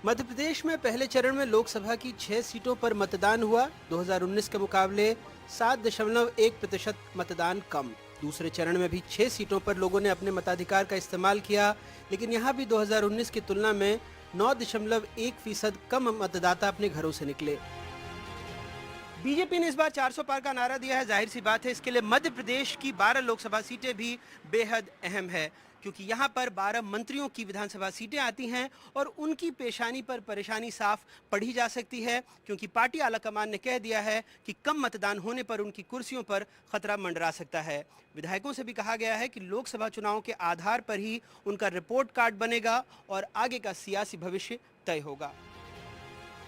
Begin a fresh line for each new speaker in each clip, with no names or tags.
मध्य प्रदेश में पहले चरण में लोकसभा की 6 सीटों पर मतदान हुआ। 2019 के मुकाबले 7.1% मतदान कम। दूसरे चरण में भी 6 सीटों पर लोगों ने अपने मताधिकार का इस्तेमाल किया, लेकिन यहाँ भी 2019 की तुलना में 9.1% कम मतदाता अपने घरों से निकले। बीजेपी ने इस बार 400 पार का नारा दिया है। जाहिर सी बात है, इसके लिए मध्य प्रदेश की 12 लोकसभा सीटें भी बेहद अहम है, क्योंकि यहाँ पर 12 मंत्रियों की विधानसभा सीटें आती हैं और उनकी पेशानी पर परेशानी साफ पढ़ी जा सकती है, क्योंकि पार्टी आलाकमान ने कह दिया है कि कम मतदान होने पर उनकी कुर्सियों पर खतरा मंडरा सकता है। विधायकों से भी कहा गया है कि लोकसभा चुनाव के आधार पर ही उनका रिपोर्ट कार्ड बनेगा और आगे का सियासी भविष्य तय होगा।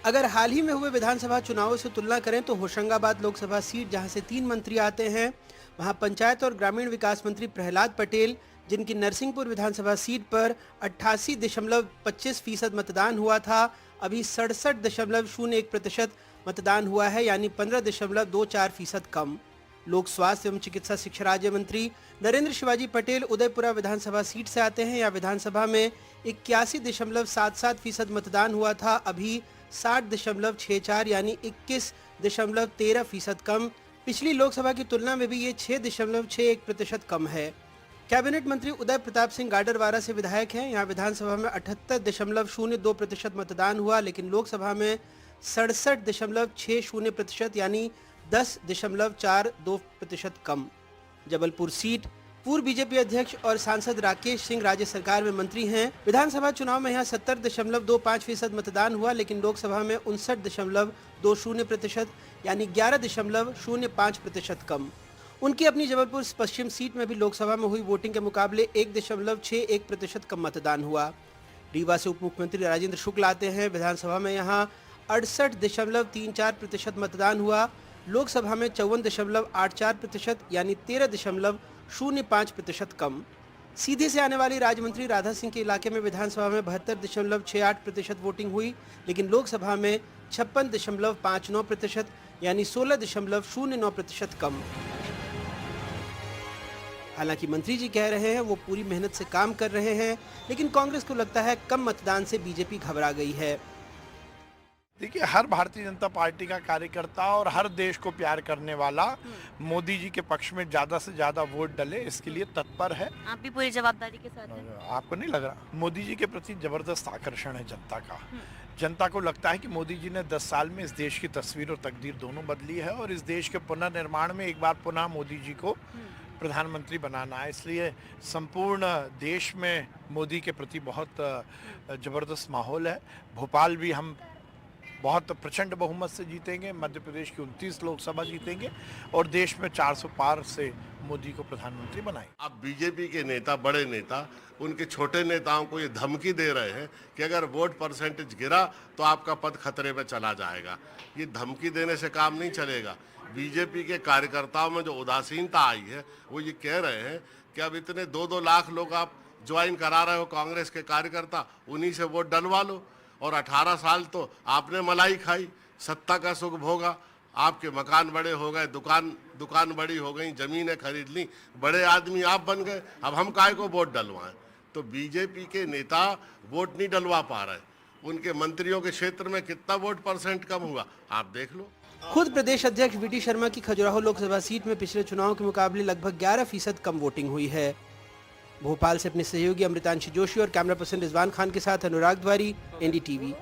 अगर हाल ही में हुए विधानसभा चुनावों से तुलना करें तो होशंगाबाद लोकसभा सीट, जहां से 3 मंत्री आते हैं, वहां पंचायत और ग्रामीण विकास मंत्री प्रहलाद पटेल, जिनकी नरसिंहपुर विधानसभा सीट पर 88.25% मतदान हुआ था, अभी 67.01% मतदान हुआ है, यानी 15.24% कम। लोक स्वास्थ्य एवं चिकित्सा शिक्षा राज्य मंत्री नरेंद्र शिवाजी पटेल उदयपुरा विधानसभा सीट से आते हैं। यहाँ विधानसभा में 81.77% मतदान हुआ था, अभी 60.64 यानी 21.13% कम। पिछली लोकसभा की तुलना में भी ये 6.61% कम है। कैबिनेट मंत्री उदय प्रताप सिंह गाडरवारा से विधायक हैं। यहाँ विधानसभा में 78.02% मतदान हुआ, लेकिन लोकसभा में 67.60% यानी 10.42% कम। जबलपुर सीट, पूर्व बीजेपी अध्यक्ष और सांसद राकेश सिंह राज्य सरकार में मंत्री हैं। विधानसभा चुनाव में यहाँ 70.25% मतदान हुआ, लेकिन लोकसभा में 59.20% यानी 11.05% कम। उनकी अपनी जबलपुर पश्चिम सीट में भी लोकसभा में हुई वोटिंग के मुकाबले 1.61% कम मतदान हुआ। रीवा से उप मुख्यमंत्री राजेंद्र शुक्ल आते हैं। विधानसभा में यहाँ 68.34% मतदान हुआ, लोकसभा में 54.84% यानी 13.05% कम। सीधे से आने वाली राज्य मंत्री राधा सिंह के इलाके में विधानसभा में 72.68% वोटिंग हुई, लेकिन लोकसभा में 56.59% यानी 16.09% कम। हालांकि मंत्री जी कह रहे हैं वो पूरी मेहनत से काम कर रहे हैं, लेकिन कांग्रेस को लगता है कम मतदान से बीजेपी घबरा गई है।
देखिए, हर भारतीय जनता पार्टी का कार्यकर्ता और हर देश को प्यार करने वाला मोदी जी के पक्ष में ज्यादा से ज्यादा वोट डले, इसके लिए तत्पर है।
आप भी पूरी जवाबदारी के साथ हैं।
आपको नहीं लग रहा? मोदी जी के प्रति जबरदस्त आकर्षण है जनता का। जनता को लगता है कि मोदी जी ने 10 साल में इस देश की तस्वीर और तकदीर दोनों बदली है, और इस देश के पुनर्निर्माण में एक बार पुनः मोदी जी को प्रधानमंत्री बनाना है। इसलिए संपूर्ण देश में मोदी के प्रति बहुत जबरदस्त माहौल है। भोपाल भी हम बहुत प्रचंड बहुमत से जीतेंगे, मध्य प्रदेश की 29 लोकसभा जीतेंगे और देश में 400 पार से मोदी को प्रधानमंत्री बनाएंगे।
अब बीजेपी के नेता, बड़े नेता, उनके छोटे नेताओं को ये धमकी दे रहे हैं कि अगर वोट परसेंटेज गिरा तो आपका पद खतरे में चला जाएगा। ये धमकी देने से काम नहीं चलेगा। बीजेपी के कार्यकर्ताओं में जो उदासीनता आई है, वो ये कह रहे हैं कि अब इतने 2-2 लाख लोग आप ज्वाइन करा रहे हो कांग्रेस के कार्यकर्ता, उन्हीं से वोट डलवा लो। और 18 साल तो आपने मलाई खाई, सत्ता का सुख भोगा, आपके मकान बड़े हो गए, दुकान बड़ी हो गई, जमीनें खरीद ली, बड़े आदमी आप बन गए, अब हम काहे को वोट डलवाएं? तो बीजेपी के नेता वोट नहीं डलवा पा रहे। उनके मंत्रियों के क्षेत्र में कितना वोट परसेंट कम हुआ आप देख लो।
खुद प्रदेश अध्यक्ष वीटी शर्मा की खजुराहो लोकसभा सीट में पिछले चुनाव के मुकाबले लगभग 11% कम वोटिंग हुई है। भोपाल से अपने सहयोगी अमृतांशी जोशी और कैमरा पर्सन रिजवान खान के साथ अनुराग द्वारी, एनडीटीवी।